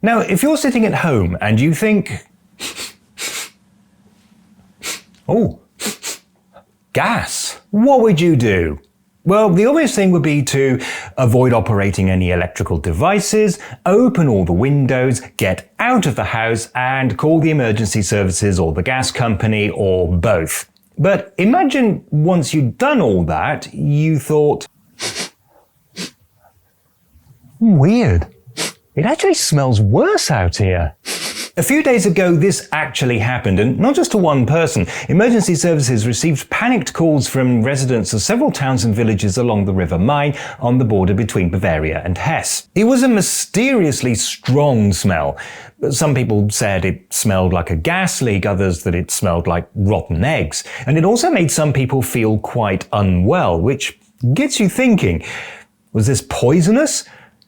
Now, if you're sitting at home and you think, oh, gas, what would you do? Well, the obvious thing would be to avoid operating any electrical devices, open all the windows, get out of the house, and call the emergency services or the gas company or both. But imagine once you'd done all that, you thought, weird. It actually smells worse out here. A few days ago, this actually happened, and not just to one person. Emergency services received panicked calls from residents of several towns and villages along the River Main on the border between Bavaria and Hesse. It was a mysteriously strong smell. Some people said it smelled like a gas leak, others that it smelled like rotten eggs. And it also made some people feel quite unwell, which gets you thinking, was this poisonous?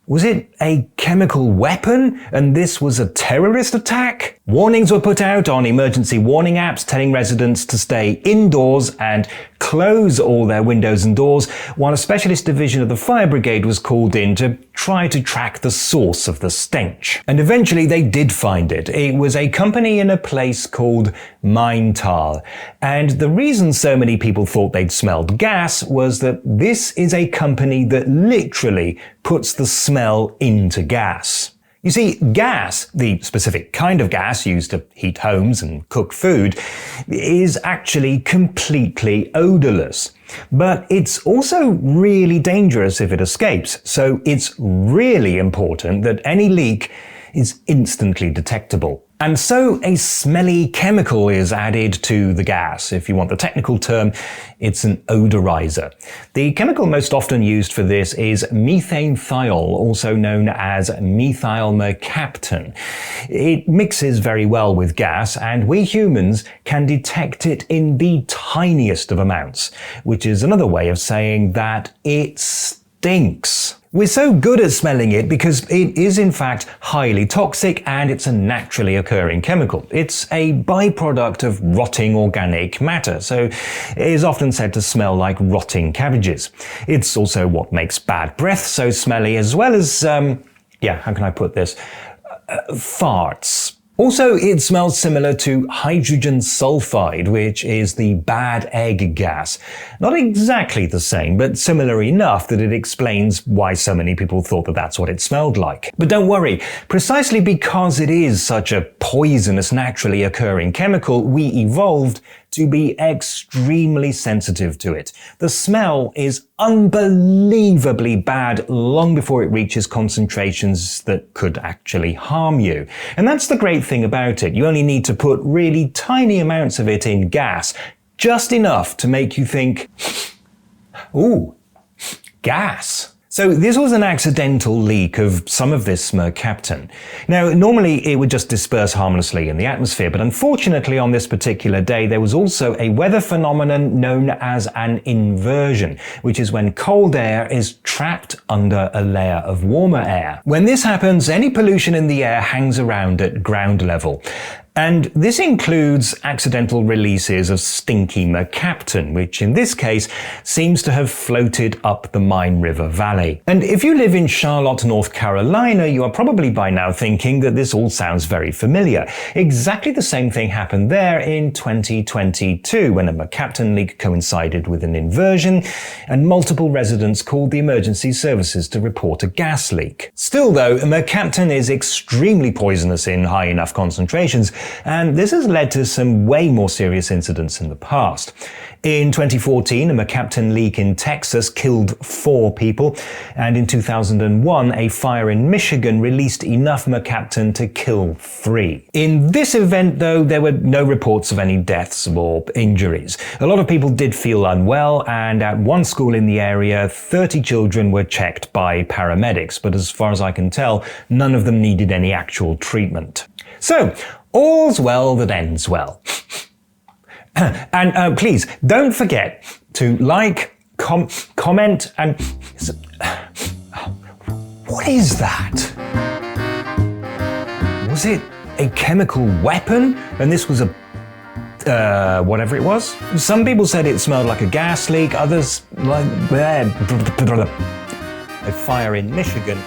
Was it a chemical weapon, and this was a terrorist attack? Warnings were put out on emergency warning apps telling residents to stay indoors and close all their windows and doors, while a specialist division of the fire brigade was called in to try to track the source of the stench. And eventually they did find it. It was a company in a place called Maintal. And the reason so many people thought they'd smelled gas was that this is a company that literally puts the smell into gas. You see, gas, the specific kind of gas used to heat homes and cook food, is actually completely odorless. But it's also really dangerous if it escapes, so it's really important that any leak is instantly detectable. And so a smelly chemical is added to the gas. If you want the technical term, it's an odorizer. The chemical most often used for this is methanethiol, also known as methyl mercaptan. It mixes very well with gas, and we humans can detect it in the tiniest of amounts, which is another way of saying that it stinks. We're so good at smelling it because it is in fact highly toxic and it's a naturally occurring chemical. It's a byproduct of rotting organic matter, so it is often said to smell like rotting cabbages. It's also what makes bad breath so smelly, as well as, how can I put this? Farts. Also, it smells similar to hydrogen sulfide, which is the bad egg gas. Not exactly the same, but similar enough that it explains why so many people thought that that's what it smelled like. But don't worry, precisely because it is such a poisonous, naturally occurring chemical, we evolved to be extremely sensitive to it. The smell is unbelievably bad long before it reaches concentrations that could actually harm you. And that's the great thing about it. You only need to put really tiny amounts of it in gas, just enough to make you think, ooh, gas. So this was an accidental leak of some of this mercaptan. Now, normally it would just disperse harmlessly in the atmosphere, but unfortunately on this particular day there was also a weather phenomenon known as an inversion, which is when cold air is trapped under a layer of warmer air. When this happens, any pollution in the air hangs around at ground level. And this includes accidental releases of stinky mercaptan, which in this case seems to have floated up the Main River Valley. And if you live in Charlotte, North Carolina, you are probably by now thinking that this all sounds very familiar. Exactly the same thing happened there in 2022, when a mercaptan leak coincided with an inversion, and multiple residents called the emergency services to report a gas leak. Still though, mercaptan is extremely poisonous in high enough concentrations, and this has led to some way more serious incidents in the past. In 2014, a mercaptan leak in Texas killed 4 people, and in 2001, a fire in Michigan released enough mercaptan to kill 3. In this event, though, there were no reports of any deaths or injuries. A lot of people did feel unwell, and at one school in the area, 30 children were checked by paramedics, but as far as I can tell, none of them needed any actual treatment. So, all's well that ends well. And please, don't forget to like, comment, and... What is that? Was it a chemical weapon? And this was a... whatever it was? Some people said it smelled like a gas leak, others like... a fire in Michigan.